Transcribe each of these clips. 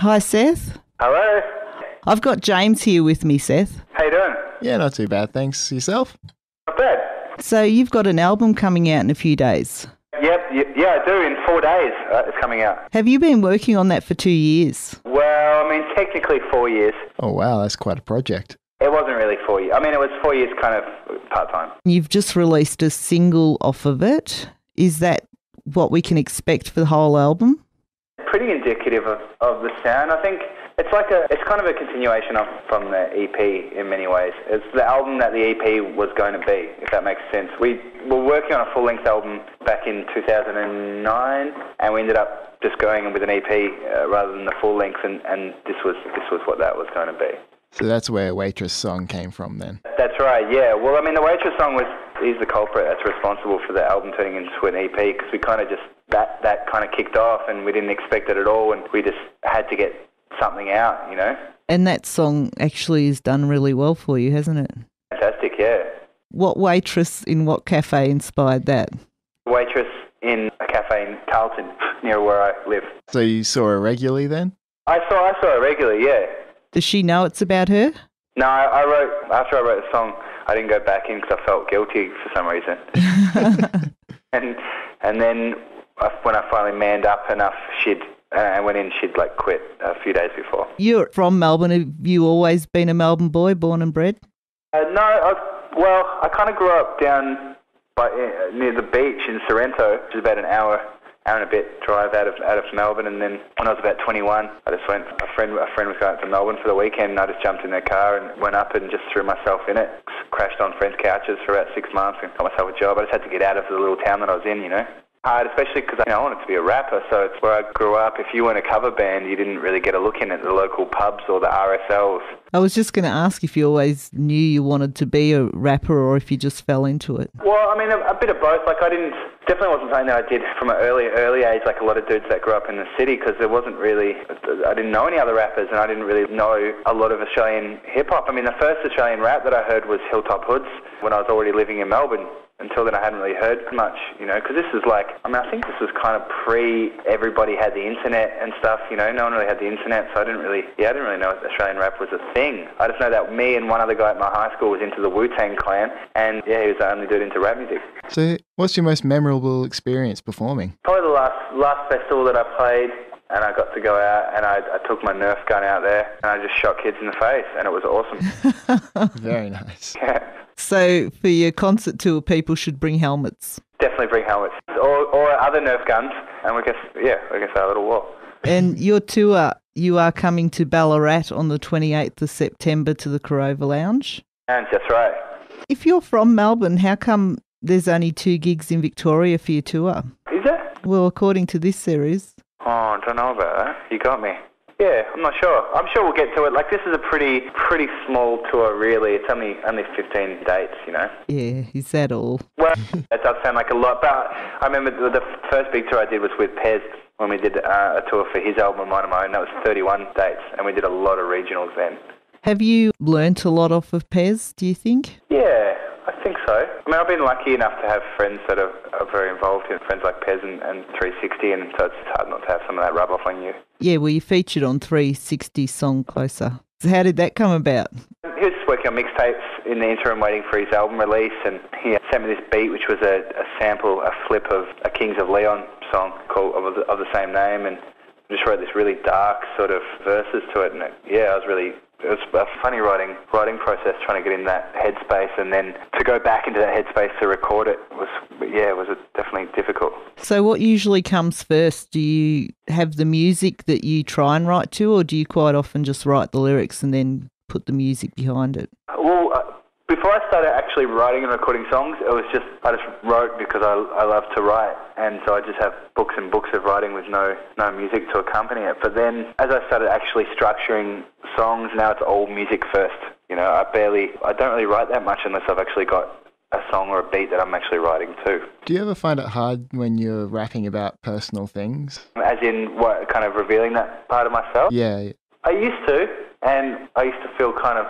Hi, Seth. Hello. I've got James here with me, Seth. How you doing? Yeah, not too bad, thanks. Yourself? Not bad. So you've got an album coming out in a few days. Yep, yeah, I do. In 4 days it's coming out. Have you been working on that for 2 years? Well, I mean, technically 4 years. Oh, wow, that's quite a project. It wasn't really 4 years. I mean, it was 4 years kind of part-time. You've just released a single off of it. Is that what we can expect for the whole album? Pretty indicative of the sound. I think it's kind of a continuation from the EP in many ways. It's the album that the EP was going to be, if that makes sense. We were working on a full-length album back in 2009, and we ended up just going with an EP rather than the full-length, and this was what that was going to be. So that's where Waitress song came from then? That's right, yeah. Well, I mean, the Waitress song is the culprit that's responsible for the album turning into an EP, because we kind of just, that kind of kicked off, and we didn't expect it at all, and we just had to get something out, you know. And that song actually has done really well for you, hasn't it? Fantastic, yeah. What waitress in what cafe inspired that? Waitress in a cafe in Carlton, near where I live. So you saw her regularly then? I saw her regularly, yeah. Does she know it's about her? No, after I wrote the song, I didn't go back in because I felt guilty for some reason. and then when I finally manned up enough, I went in, she'd quit a few days before. You're from Melbourne. Have you always been a Melbourne boy, born and bred? No, I kind of grew up down near the beach in Sorrento, which is about an hour and a bit drive out of Melbourne. And then when I was about 21, I just went. A friend was going up to Melbourne for the weekend, and I just jumped in their car and went up and just threw myself in it. Crashed on friends' couches for about 6 months and got myself a job. I just had to get out of the little town that I was in, you know. Hard, especially because I wanted to be a rapper, so it's where I grew up. If you weren't a cover band, you didn't really get a look in at the local pubs or the RSLs. I was just going to ask if you always knew you wanted to be a rapper or if you just fell into it. Well, I mean, a bit of both. Definitely wasn't something that I did from an early age, like a lot of dudes that grew up in the city, because I didn't know any other rappers, and I didn't really know a lot of Australian hip-hop. I mean, the first Australian rap that I heard was Hilltop Hoods when I was already living in Melbourne. Until then, I hadn't really heard much, you know, because this is I think this was kind of everybody had the internet and stuff, you know. No one really had the internet, so I didn't really know Australian rap was a thing. I just know that me and one other guy at my high school was into the Wu-Tang Clan, and yeah, he was the only dude into rap music. So what's your most memorable experience performing? Probably the last festival that I played, and I got to go out, and I took my Nerf gun out there, and I just shot kids in the face, and it was awesome. Very nice. Yeah. So for your concert tour, people should bring helmets. Definitely bring helmets or other Nerf guns, and we can say a little war. And your tour, you are coming to Ballarat on the 28th of September to the Corova Lounge. And that's right. If you're from Melbourne, how come there's only 2 gigs in Victoria for your tour? Is there? Well, according to this series. Oh, I don't know about that. You got me. Yeah, I'm not sure. I'm sure we'll get to it. This is a pretty small tour, really. It's only 15 dates, you know. Yeah, is that all? Well, that does sound like a lot, but I remember the first big tour I did was with Pez when we did a tour for his album and one of mine. That was 31 dates, and we did a lot of regionals then. Have you learnt a lot off of Pez, do you think? Yeah, I think so. I mean, I've been lucky enough to have friends that are very involved in friends like Pez and 360, and so it's hard not to have some of that rub off on you. Yeah, well, you featured on 360 Song Closer. So how did that come about? He was just working on mixtapes in the interim waiting for his album release, and he sent me this beat, which was a sample, a flip of a Kings of Leon song of the same name, and just wrote this really dark sort of verses to it, and it was a funny writing process, trying to get in that headspace, and then to go back into that headspace to record it was definitely difficult. So what usually comes first? Do you have the music that you try and write to, or do you quite often just write the lyrics and then put the music behind it? Well, before I started actually writing and recording songs, I just wrote because I love to write, and so I just have books and books of writing with no music to accompany it. But then as I started actually structuring songs, now it's all music first. You know, I don't really write that much unless I've actually got a song or a beat that I'm actually writing to. Do you ever find it hard when you're rapping about personal things? As in what, kind of revealing that part of myself? Yeah. I used to, and I used to feel kind of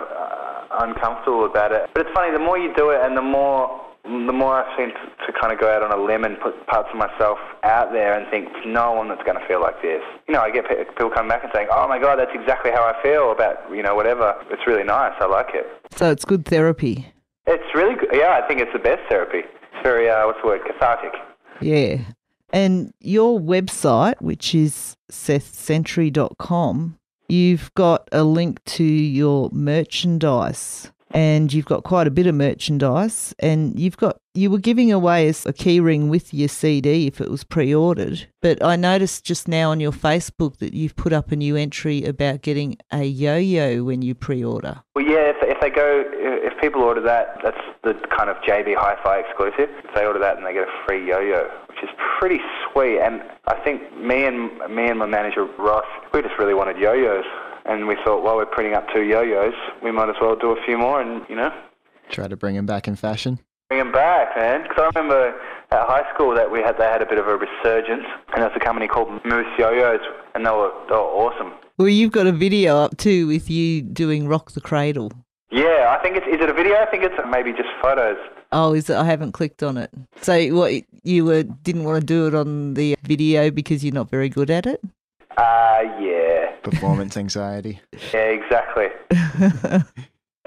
uncomfortable about it. But it's funny, the more you do it and the more the more I seem to kind of go out on a limb and put parts of myself out there and think, no one that's going to feel like this. You know, I get people come back and saying, oh my God, that's exactly how I feel about, you know, whatever. It's really nice. I like it. So it's good therapy. It's really good. Yeah, I think it's the best therapy. It's very, what's the word, cathartic. Yeah. And your website, which is sethsentry.com, you've got a link to your merchandise. And you've got quite a bit of merchandise, and you were giving away a key ring with your CD if it was pre-ordered. But I noticed just now on your Facebook that you've put up a new entry about getting a yo-yo when you pre-order. Well, yeah, if people order that, that's the kind of JB Hi-Fi exclusive. If they order that, then they get a free yo-yo, which is pretty sweet. And I think me and my manager Ross, we just really wanted yo-yos. And we thought, well, we're printing up 2 yo-yos, we might as well do a few more and, you know. Try to bring them back in fashion. Bring them back, man. Because I remember at high school that they had a bit of a resurgence. And there's a company called Moose Yo-Yos, and they were awesome. Well, you've got a video up too with you doing Rock the Cradle. Yeah, I think is it a video? I think it's maybe just photos. Oh, is it? I haven't clicked on it. So what, you didn't want to do it on the video because you're not very good at it? Yeah. Performance anxiety. Yeah, exactly.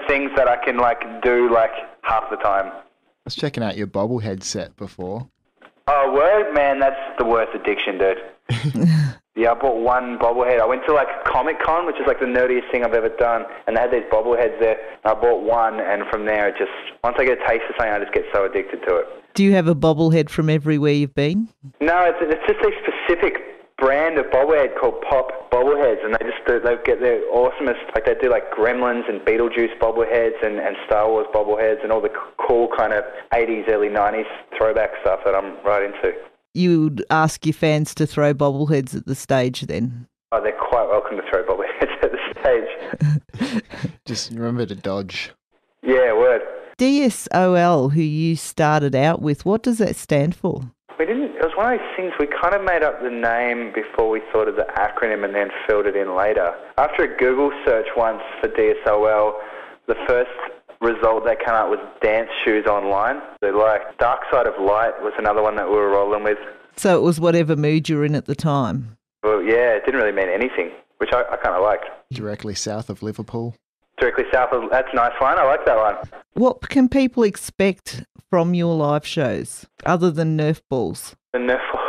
Things that I can do half the time. I was checking out your bobblehead set before. Oh, word? Man, that's the worst addiction, dude. Yeah, I bought one bobblehead. I went to Comic Con, which is the nerdiest thing I've ever done, and they had these bobbleheads there. I bought one, and from there, once I get a taste of something, I just get so addicted to it. Do you have a bobblehead from everywhere you've been? No, it's just a specific brand of bobblehead called Pop Bobbleheads, and they get their awesomest, they do Gremlins and Beetlejuice bobbleheads and Star Wars bobbleheads and all the cool kind of 80s, early 90s throwback stuff that I'm right into. You would ask your fans to throw bobbleheads at the stage then? Oh, they're quite welcome to throw bobbleheads at the stage. Just remember to dodge. Yeah, word. DSOL, who you started out with, what does that stand for? It was one of those things, we kind of made up the name before we thought of the acronym and then filled it in later. After a Google search once for DSOL, the first result that came out was dance shoes online. Dark Side of Light was another one that we were rolling with. So it was whatever mood you were in at the time? Well, yeah, it didn't really mean anything, which I kind of liked. Directly south of Liverpool. Directly south of, that's a nice one, I like that one. What can people expect from your live shows, other than Nerf balls? The Nerf balls?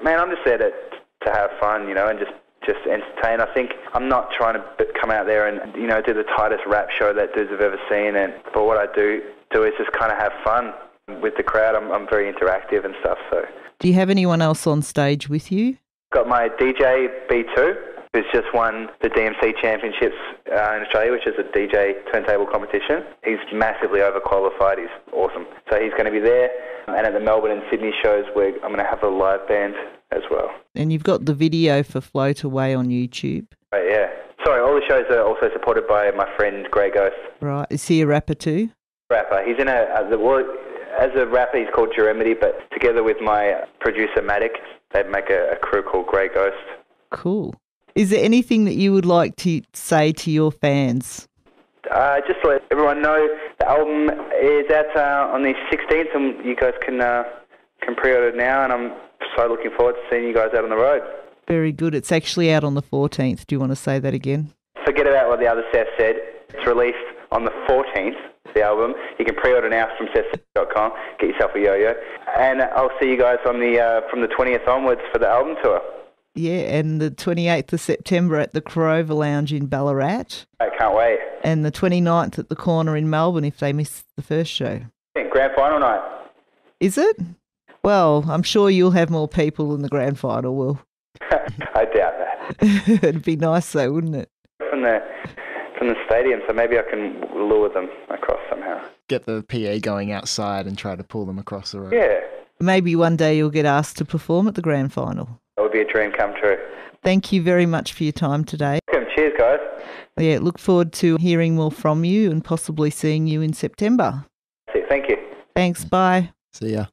Man, I'm just there to have fun, and just entertain. I think I'm not trying to come out there and, do the tightest rap show that dudes have ever seen, but what I do is just kind of have fun with the crowd. I'm very interactive and stuff, so. Do you have anyone else on stage with you? Got my DJ B2, who's just won the DMC Championships in Australia, which is a DJ turntable competition. He's massively overqualified. He's awesome. So he's going to be there. And at the Melbourne and Sydney shows, I'm going to have a live band as well. And you've got the video for Float Away on YouTube. Right, yeah. Sorry, all the shows are also supported by my friend Grey Ghost. Right. Is he a rapper too? Rapper. He's in as a rapper, he's called Jeremity, but together with my producer Matic, they make a crew called Grey Ghost. Cool. Is there anything that you would like to say to your fans? Just to let everyone know, the album is out on the 16th, and you guys can pre-order it now, and I'm so looking forward to seeing you guys out on the road. Very good. It's actually out on the 14th. Do you want to say that again? Forget about what the other Seth said. It's released on the 14th, the album. You can pre-order now from sethsentry.com. Get yourself a yo-yo. And I'll see you guys on from the 20th onwards for the album tour. Yeah, and the 28th of September at the Crover Lounge in Ballarat. I can't wait. And the 29th at the Corner in Melbourne if they miss the first show. Grand final night. Is it? Well, I'm sure you'll have more people than the grand final will. I doubt that. It'd be nice though, wouldn't it? From the stadium, so maybe I can lure them across somehow. Get the PA going outside and try to pull them across the road. Yeah. Maybe one day you'll get asked to perform at the grand final. That would be a dream come true. Thank you very much for your time today. Welcome. Cheers, guys. Yeah, look forward to hearing more from you and possibly seeing you in September. Thank you. Thanks. Bye. See ya.